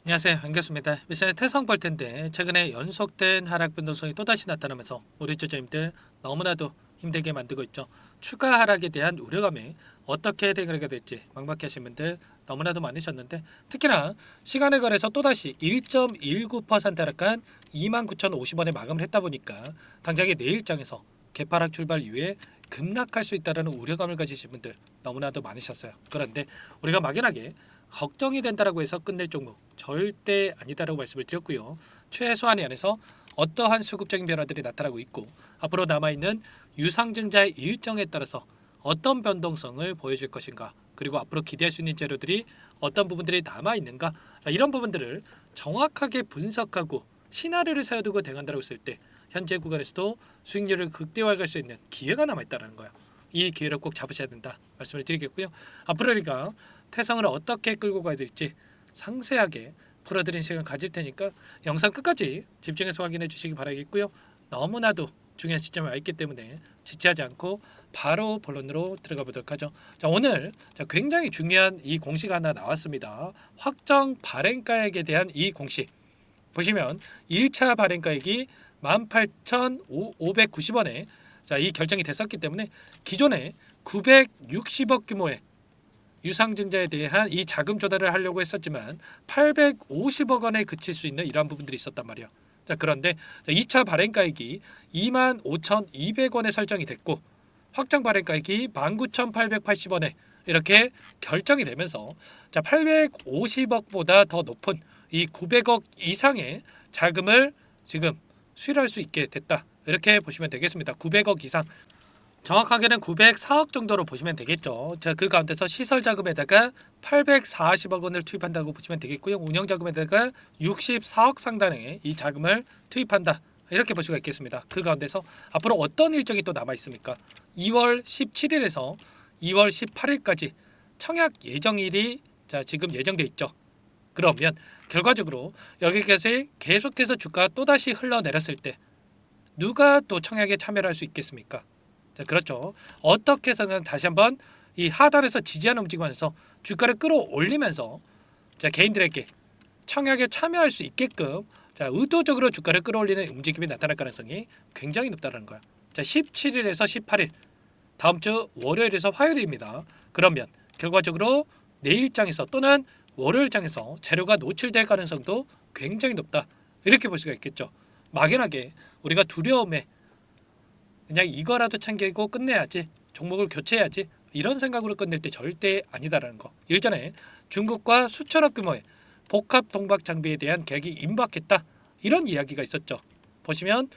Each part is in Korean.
안녕하세요. 반갑습니다. 미션의 태성 볼 텐데 최근에 연속된 하락 변동성이 또다시 나타나면서 우리 투자님들 너무나도 힘들게 만들고 있죠. 추가 하락에 대한 우려감이 어떻게 대응하게 될지 막막하신 분들 너무나도 많으셨는데 특히나 시간을 거래서 또다시 1.19% 하락한 29,050원에 마감을 했다 보니까 당장의 내일장에서 개파락 출발 이후에 급락할 수 있다는 우려감을 가지신 분들 너무나도 많으셨어요. 그런데 우리가 막연하게 걱정이 된다라고 해서 끝낼 종목 절대 아니다라고 말씀을 드렸고요. 최소한의 안에서 어떠한 수급적인 변화들이 나타나고 있고 앞으로 남아있는 유상증자의 일정에 따라서 어떤 변동성을 보여줄 것인가 그리고 앞으로 기대할 수 있는 재료들이 어떤 부분들이 남아있는가 이런 부분들을 정확하게 분석하고 시나리오를 세워두고 대응한다고 했을 때 현재 구간에서도 수익률을 극대화할 수 있는 기회가 남아있다는 거예요. 이 기회를 꼭 잡으셔야 된다 말씀을 드리겠고요. 앞으로 우리가 태성을 어떻게 끌고 가야 될지 상세하게 풀어드린 시간 가질 테니까 영상 끝까지 집중해서 확인해 주시기 바라겠고요. 너무나도 중요한 시점에 와 있기 때문에 지체하지 않고 바로 본론으로 들어가 보도록 하죠. 자, 오늘 굉장히 중요한 이 공시가 하나 나왔습니다. 확정 발행가액에 대한 이 공시 보시면 1차 발행가액이 18,590원에 이 결정이 됐었기 때문에 기존에 960억 규모의 유상증자에 대한 이 자금 조달을 하려고 했었지만 850억 원에 그칠 수 있는 이러한 부분들이 있었단 말이에요. 자, 그런데 2차 발행가액이 25,200원에 설정이 됐고 확정 발행가액이 19,880원에 이렇게 결정이 되면서 850억보다 더 높은 이 900억 이상의 자금을 지금 수일할 수 있게 됐다. 이렇게 보시면 되겠습니다. 900억 이상. 정확하게는 904억 정도로 보시면 되겠죠. 자, 그 가운데서 시설 자금에다가 840억 원을 투입한다고 보시면 되겠고요. 운영 자금에다가 64억 상당의 이 자금을 투입한다. 이렇게 볼 수가 있겠습니다. 그 가운데서 앞으로 어떤 일정이 또 남아 있습니까? 2월 17일에서 2월 18일까지 청약 예정일이 지금 예정돼 있죠. 그러면 결과적으로 여기까지 계속해서 주가가 또다시 흘러내렸을 때 누가 또 청약에 참여를 할 수 있겠습니까? 자, 그렇죠. 어떻게 해서는 다시 한번 이 하단에서 지지하는 움직임에서 주가를 끌어올리면서 개인들에게 청약에 참여할 수 있게끔 의도적으로 주가를 끌어올리는 움직임이 나타날 가능성이 굉장히 높다는 거야. 17일에서 18일 다음 주 월요일에서 화요일입니다. 그러면 결과적으로 내일장에서 또는 월요일장에서 재료가 노출될 가능성도 굉장히 높다. 이렇게 볼 수가 있겠죠. 막연하게 우리가 두려움에 그냥 이거라도 챙기고 끝내야지 종목을 교체해야지 이런 생각으로 끝낼 때 절대 아니다라는 거. 일전에 중국과 수천억 규모의 복합 동박 장비에 대한 계약이 임박했다 이런 이야기가 있었죠. 보시면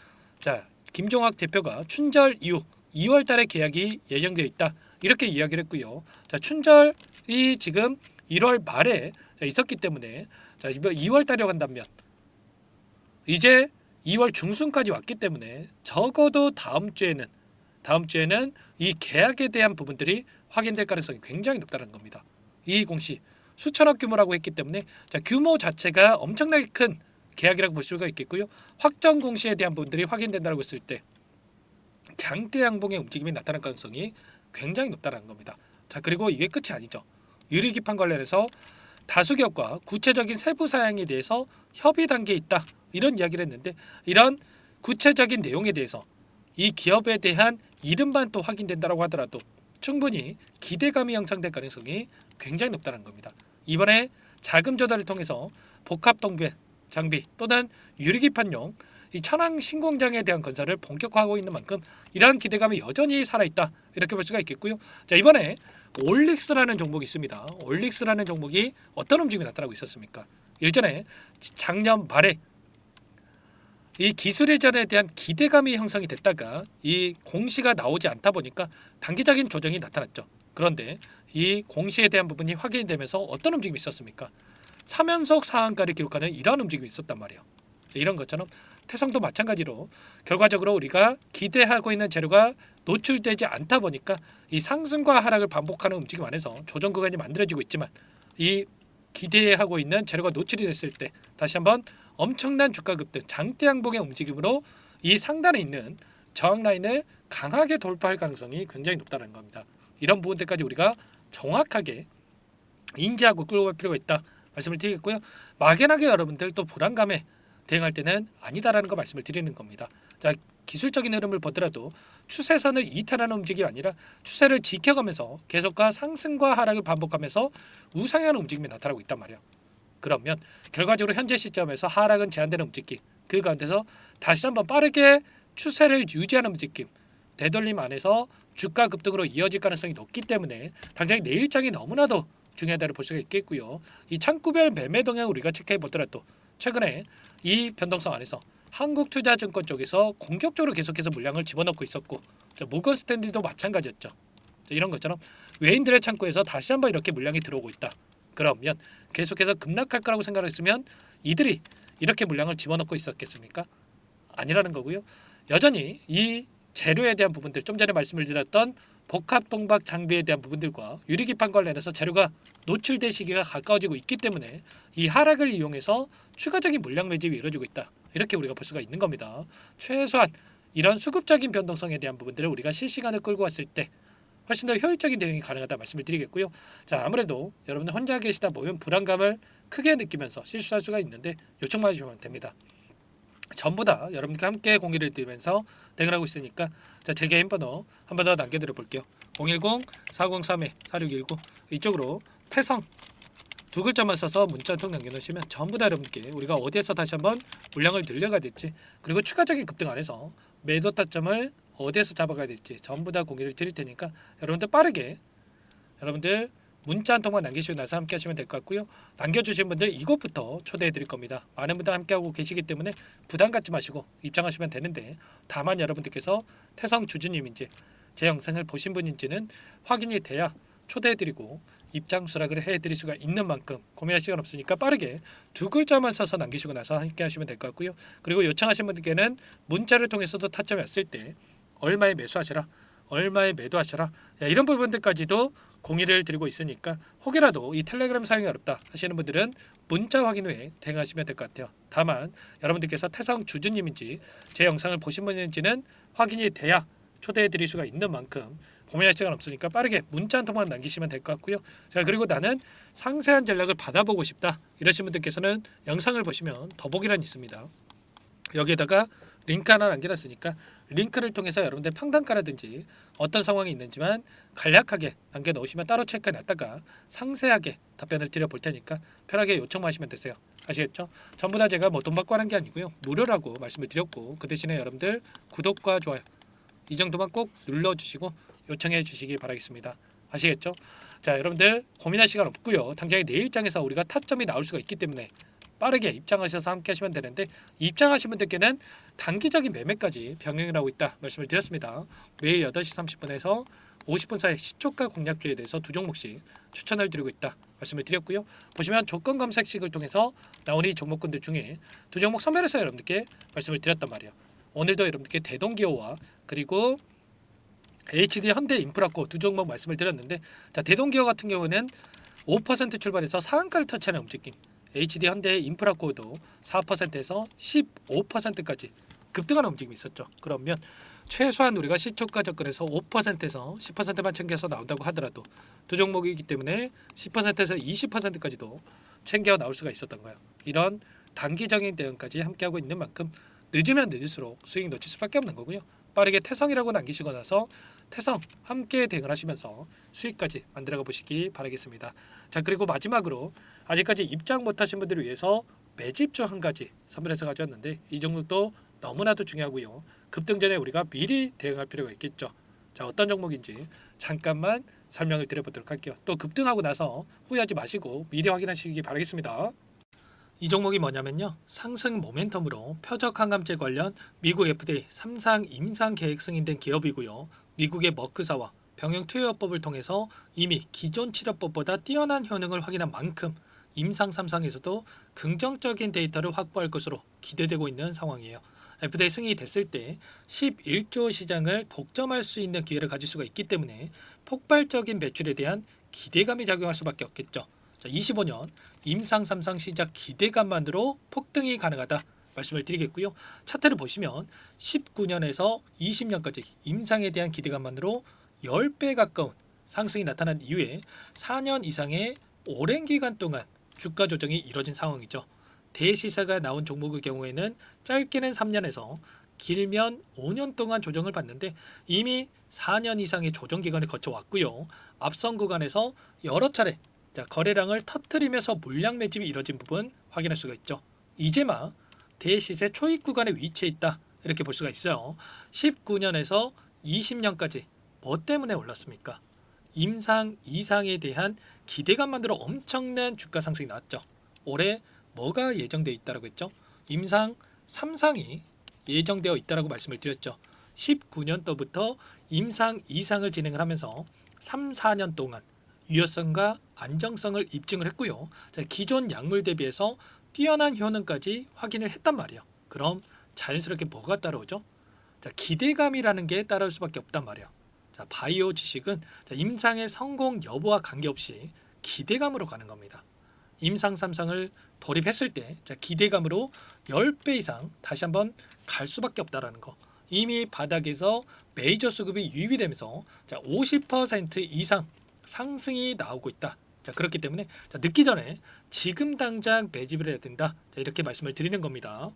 김종학 대표가 춘절 이후 2월 달에 계약이 예정되어 있다 이렇게 이야기를 했고요. 춘절이 지금 1월 말에 있었기 때문에 이번 2월 달에 간다면 이제 2월 중순까지 왔기 때문에 적어도 다음 주에는 이 계약에 대한 부분들이 확인될 가능성이 굉장히 높다는 겁니다. 이 공시 수천억 규모라고 했기 때문에 규모 자체가 엄청나게 큰 계약이라고 볼 수가 있겠고요. 확정 공시에 대한 부분들이 확인된다고 했을 때 장대 양봉의 움직임이 나타날 가능성이 굉장히 높다는 겁니다. 그리고 이게 끝이 아니죠. 유리기판 관련해서 다수 기업과 구체적인 세부 사양에 대해서 협의 단계에 있다. 이런 이야기를 했는데 이런 구체적인 내용에 대해서 이 기업에 대한 이름만 또 확인된다고 하더라도 충분히 기대감이 형성될 가능성이 굉장히 높다는 겁니다. 이번에 자금 조달을 통해서 복합 동배 장비 또는 유리기판용 이 천왕 신공장에 대한 건설을 본격화하고 있는 만큼 이러한 기대감이 여전히 살아있다 이렇게 볼 수가 있겠고요. 이번에 올릭스라는 종목이 있습니다. 올릭스라는 종목이 어떤 움직임이 나타나고 있었습니까? 일전에 작년 말에 이 기술 이전에 대한 기대감이 형성이 됐다가 이 공시가 나오지 않다 보니까 단기적인 조정이 나타났죠. 그런데 이 공시에 대한 부분이 확인되면서 어떤 움직임이 있었습니까? 3연속 상한가를 기록하는 이러한 움직임이 있었단 말이에요. 이런 것처럼 태성도 마찬가지로 결과적으로 우리가 기대하고 있는 재료가 노출되지 않다 보니까 이 상승과 하락을 반복하는 움직임 안에서 조정 구간이 만들어지고 있지만 이 기대하고 있는 재료가 노출이 됐을 때 다시 한번 엄청난 주가 급등 장대 양봉의 움직임으로 이 상단에 있는 저항 라인을 강하게 돌파할 가능성이 굉장히 높다는 겁니다. 이런 부분들까지 우리가 정확하게 인지하고 끌고 갈 필요가 있다. 말씀을 드리겠고요. 막연하게 여러분들 또 불안감에 대응할 때는 아니다라는 거 말씀을 드리는 겁니다. 자, 기술적인 흐름을 보더라도 추세선을 이탈하는 움직임이 아니라 추세를 지켜가면서 계속과 상승과 하락을 반복하면서 우상향하는 움직임이 나타나고 있단 말이에요. 그러면 결과적으로 현재 시점에서 하락은 제한되는 움직임, 그 가운데서 다시 한번 빠르게 추세를 유지하는 움직임, 되돌림 안에서 주가 급등으로 이어질 가능성이 높기 때문에 당장 내일장이 너무나도 중요하다고 볼 수가 있겠고요. 이 창구별 매매 동향 우리가 체크해 보더라도 최근에 이 변동성 안에서 한국투자증권 쪽에서 공격적으로 계속해서 물량을 집어넣고 있었고, 모건 스탠리도 마찬가지였죠. 이런 것처럼 외인들의 창구에서 다시 한번 이렇게 물량이 들어오고 있다. 그러면 계속해서 급락할 거라고 생각했으면 이들이 이렇게 물량을 집어넣고 있었겠습니까? 아니라는 거고요. 여전히 이 재료에 대한 부분들, 좀 전에 말씀을 드렸던 복합동박 장비에 대한 부분들과 유리기판 관련해서 재료가 노출될 시기가 가까워지고 있기 때문에 이 하락을 이용해서 추가적인 물량 매집이 이루어지고 있다. 이렇게 우리가 볼 수가 있는 겁니다. 최소한 이런 수급적인 변동성에 대한 부분들을 우리가 실시간을 끌고 왔을 때 훨씬 더 효율적인 대응이 가능하다 말씀을 드리겠고요. 자, 아무래도 여러분들 혼자 계시다 보면 불안감을 크게 느끼면서 실수할 수가 있는데 요청만 해주시면 됩니다. 전부 다 여러분들과 함께 공유를 드리면서 대응을 하고 있으니까 제 개인 번호 한 번 더 남겨드려 볼게요. 010-4032-4619 이쪽으로 태성 두 글자만 써서 문자 한 통 남겨놓으시면 전부 다 여러분께 우리가 어디에서 다시 한번 물량을 늘려가야 될지, 그리고 추가적인 급등 안에서 매도 타점을 어디에서 잡아가야 될지 전부 다 공유를 드릴 테니까 여러분들 빠르게 여러분들 문자 한 통만 남기시고 나서 함께 하시면 될 것 같고요. 남겨주신 분들 이곳부터 초대해 드릴 겁니다. 많은 분들 함께하고 계시기 때문에 부담 갖지 마시고 입장하시면 되는데, 다만 여러분들께서 태성 주주님인지 제 영상을 보신 분인지는 확인이 돼야 초대해 드리고 입장 수락을 해 드릴 수가 있는 만큼 고민할 시간 없으니까 빠르게 두 글자만 써서 남기시고 나서 함께 하시면 될 것 같고요. 그리고 요청하신 분들께는 문자를 통해서도 타점이 왔을 때 얼마에 매수하시라, 얼마에 매도하시라, 이런 부분들까지도 공유를 드리고 있으니까 혹이라도 이 텔레그램 사용이 어렵다 하시는 분들은 문자 확인 후에 대응하시면 될 것 같아요. 다만 여러분들께서 태성 주주님인지 제 영상을 보신 분인지는 확인이 돼야 초대해 드릴 수가 있는 만큼 고민할 시간 없으니까 빠르게 문자 한 통만 남기시면 될 것 같고요. 자, 그리고 나는 상세한 전략을 받아보고 싶다 이러신 분들께서는 영상을 보시면 더보기란이 있습니다. 여기에다가 링크 하나 남겨놨으니까 링크를 통해서 여러분들 평단가라든지 어떤 상황이 있는지만 간략하게 남겨놓으시면 따로 체크해놨다가 상세하게 답변을 드려볼 테니까 편하게 요청만 하시면 되세요. 아시겠죠? 전부 다 제가 뭐 돈 받고 하는 게 아니고요. 무료라고 말씀을 드렸고, 그 대신에 여러분들 구독과 좋아요 이 정도만 꼭 눌러주시고 요청해 주시기 바라겠습니다. 아시겠죠? 자, 여러분들 고민할 시간 없고요. 당장에 내일장에서 우리가 타점이 나올 수가 있기 때문에 빠르게 입장하셔서 함께 하시면 되는데, 입장하신 분들께는 단기적인 매매까지 병행을 하고 있다 말씀을 드렸습니다. 매일 8시 30분에서 50분 사이 시초가 공략주에 대해서 두 종목씩 추천을 드리고 있다 말씀을 드렸고요. 보시면 조건 검색식을 통해서 나오는 이 종목군들 중에 두 종목 선별해서 여러분들께 말씀을 드렸단 말이에요. 오늘도 여러분들께 대동기호와 그리고 HD 현대인프라코 두 종목 말씀을 드렸는데, 자, 대동기호 같은 경우는 5% 출발해서 상한가를 터치하는 움직임, HD 현대인프라코도 4%에서 15%까지 급등하는 움직임이 있었죠. 그러면 최소한 우리가 시초가 접근해서 5%에서 10%만 챙겨서 나온다고 하더라도 두 종목이기 때문에 10%에서 20%까지도 챙겨 나올 수가 있었던 거예요. 이런 단기적인 대응까지 함께하고 있는 만큼 늦으면 늦을수록 수익 놓칠 수밖에 없는 거고요. 빠르게 태성이라고 남기시고 나서 태성 함께 대응을 하시면서 수익까지 만들어가 보시기 바라겠습니다. 자, 그리고 마지막으로 아직까지 입장 못하신 분들을 위해서 매집주 한 가지 선물해서 가져왔는데, 이 종목도 너무나도 중요하고요. 급등 전에 우리가 미리 대응할 필요가 있겠죠. 자, 어떤 종목인지 잠깐만 설명을 드려보도록 할게요. 또 급등하고 나서 후회하지 마시고 미리 확인하시기 바라겠습니다. 이 종목이 뭐냐면요, 상승 모멘텀으로 표적 항암제 관련 미국 FDA 3상 임상 계획 승인된 기업이고요. 미국의 머크사와 병용 투여법을 통해서 이미 기존 치료법보다 뛰어난 효능을 확인한 만큼 임상 3상에서도 긍정적인 데이터를 확보할 것으로 기대되고 있는 상황이에요. FDA 승인이 됐을 때 11조 시장을 독점할 수 있는 기회를 가질 수가 있기 때문에 폭발적인 매출에 대한 기대감이 작용할 수밖에 없겠죠. 자, 25년 임상 3상 시작 기대감만으로 폭등이 가능하다 말씀을 드리겠고요. 차트를 보시면 19년에서 20년까지 임상에 대한 기대감만으로 10배 가까운 상승이 나타난 이후에 4년 이상의 오랜 기간 동안 주가 조정이 이뤄진 상황이죠. 대시세가 나온 종목의 경우에는 짧게는 3년에서 길면 5년 동안 조정을 받는데 이미 4년 이상의 조정 기간을 거쳐왔고요. 앞선 구간에서 여러 차례 거래량을 터뜨리면서 물량 매집이 이뤄진 부분 확인할 수가 있죠. 이제 막 대시세 초입 구간에 위치해 있다 이렇게 볼 수가 있어요. 19년에서 20년까지 뭐 때문에 올랐습니까? 임상 2상에 대한 기대감만으로 엄청난 주가 상승이 나왔죠. 올해 뭐가 예정되어 있다고 했죠? 임상 3상이 예정되어 있다고 말씀을 드렸죠. 19년도부터 임상 2상을 진행을 하면서 3, 4년 동안 유효성과 안정성을 입증을 했고요. 기존 약물 대비해서 뛰어난 효능까지 확인을 했단 말이에요. 그럼 자연스럽게 뭐가 따라오죠? 기대감이라는 게 따라올 수밖에 없단 말이에요. 바이오 지식은 임상의 성공 여부와 관계없이 기대감으로 가는 겁니다. 임상 3상을 돌입했을 때 기대감으로 10배 이상 다시 한번 갈 수밖에 없다라는 거. 이미 바닥에서 메이저 수급이 유입이 되면서 50% 이상 상승이 나오고 있다. 그렇기 때문에 늦기 전에 지금 당장 매집을 해야 된다. 이렇게 말씀을 드리는 겁니다.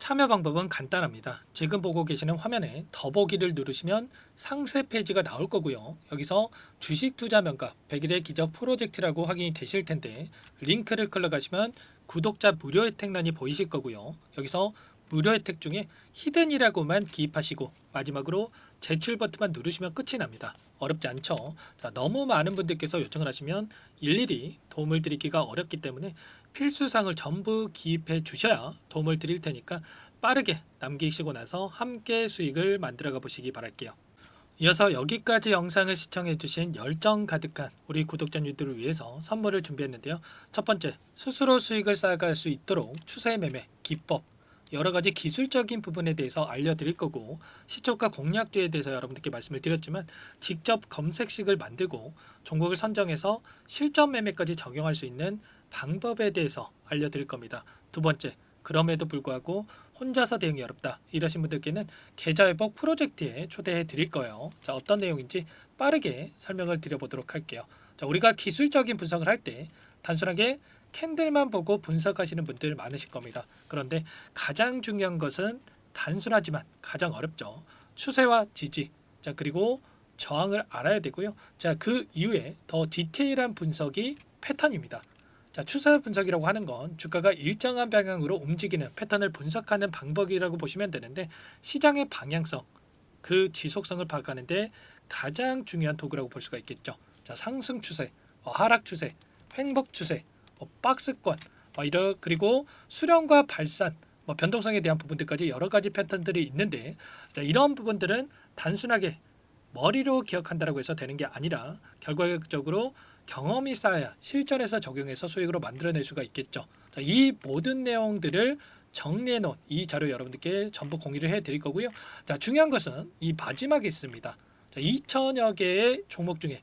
참여 방법은 간단합니다. 지금 보고 계시는 화면에 더보기를 누르시면 상세 페이지가 나올 거고요. 여기서 주식 투자 명가 100일의 기적 프로젝트라고 확인이 되실 텐데 링크를 클릭하시면 구독자 무료 혜택란이 보이실 거고요. 여기서 무료 혜택 중에 히든이라고만 기입하시고 마지막으로 제출 버튼만 누르시면 끝이 납니다. 어렵지 않죠? 너무 많은 분들께서 요청을 하시면 일일이 도움을 드리기가 어렵기 때문에 필수사항을 전부 기입해 주셔야 도움을 드릴 테니까 빠르게 남기시고 나서 함께 수익을 만들어가 보시기 바랄게요. 이어서 여기까지 영상을 시청해 주신 열정 가득한 우리 구독자님들을 위해서 선물을 준비했는데요. 첫 번째, 스스로 수익을 쌓아갈 수 있도록 추세 매매 기법 여러 가지 기술적인 부분에 대해서 알려드릴 거고 시초가 공략도에 대해서 여러분들께 말씀을 드렸지만 직접 검색식을 만들고 종목을 선정해서 실전 매매까지 적용할 수 있는 방법에 대해서 알려드릴 겁니다. 두 번째, 그럼에도 불구하고 혼자서 대응이 어렵다 이러신 분들께는 계좌회복 프로젝트에 초대해 드릴 거예요. 어떤 내용인지 빠르게 설명을 드려보도록 할게요. 우리가 기술적인 분석을 할 때 단순하게 캔들만 보고 분석하시는 분들 많으실 겁니다. 그런데 가장 중요한 것은 단순하지만 가장 어렵죠. 추세와 지지, 그리고 저항을 알아야 되고요. 그 이후에 더 디테일한 분석이 패턴입니다. 추세 분석이라고 하는 건 주가가 일정한 방향으로 움직이는 패턴을 분석하는 방법이라고 보시면 되는데 시장의 방향성, 그 지속성을 파악하는데 가장 중요한 도구라고 볼 수가 있겠죠. 상승 추세, 하락 추세, 횡복 추세, 박스권, 그리고 수렴과 발산, 변동성에 대한 부분들까지 여러 가지 패턴들이 있는데 이런 부분들은 단순하게 머리로 기억한다고 해서 되는 게 아니라 결과적으로 경험이 쌓아야 실전에서 적용해서 수익으로 만들어낼 수가 있겠죠. 이 모든 내용들을 정리해 놓은 이 자료 여러분들께 전부 공유를 해 드릴 거고요. 중요한 것은 이 마지막에 있습니다. 2천여 개의 종목 중에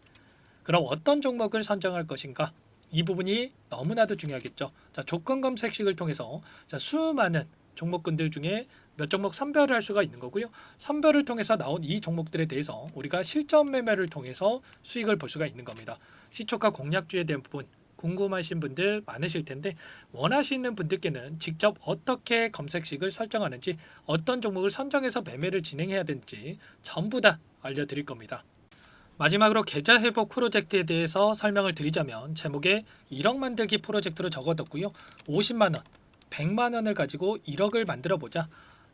그럼 어떤 종목을 선정할 것인가? 이 부분이 너무나도 중요하겠죠. 조건 검색식을 통해서 수많은 종목군들 중에 몇 종목 선별을 할 수가 있는 거고요. 선별을 통해서 나온 이 종목들에 대해서 우리가 실전 매매를 통해서 수익을 볼 수가 있는 겁니다. 시초가 공략주에 대한 부분 궁금하신 분들 많으실 텐데 원하시는 분들께는 직접 어떻게 검색식을 설정하는지 어떤 종목을 선정해서 매매를 진행해야 되는지 전부 다 알려드릴 겁니다. 마지막으로 계좌 회복 프로젝트에 대해서 설명을 드리자면 제목에 1억 만들기 프로젝트로 적어뒀고요. 50만 원, 100만 원을 가지고 1억을 만들어 보자.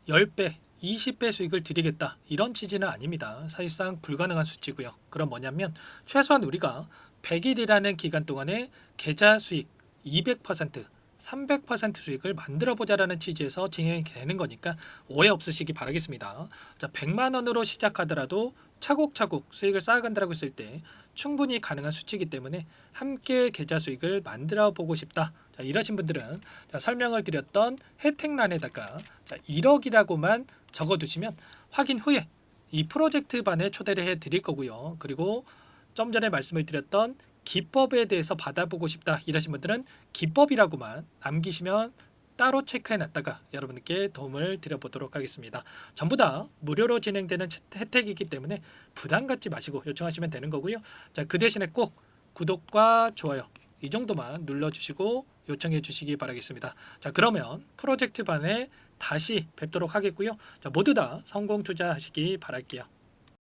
10배, 20배 수익을 드리겠다. 이런 취지는 아닙니다. 사실상 불가능한 수치고요. 그럼 뭐냐면 최소한 우리가 100일이라는 기간 동안에 계좌 수익 200%, 300% 수익을 만들어 보자라는 취지에서 진행이 되는 거니까 오해 없으시기 바라겠습니다. 100만 원으로 시작하더라도 차곡차곡 수익을 쌓아간다고 했을 때 충분히 가능한 수치이기 때문에 함께 계좌 수익을 만들어 보고 싶다. 이러신 분들은 설명을 드렸던 혜택란에다가 1억이라고만 적어두시면 확인 후에 이 프로젝트 반에 초대를 해 드릴 거고요. 그리고 좀 전에 말씀을 드렸던 기법에 대해서 받아보고 싶다 이러신 분들은 기법이라고만 남기시면 따로 체크해놨다가 여러분께 도움을 드려보도록 하겠습니다. 전부 다 무료로 진행되는 혜택이기 때문에 부담 갖지 마시고 요청하시면 되는 거고요. 그 대신에 꼭 구독과 좋아요 이 정도만 눌러주시고 요청해 주시기 바라겠습니다. 자, 그러면 프로젝트 반에 다시 뵙도록 하겠고요. 자, 모두 다 성공 투자하시기 바랄게요.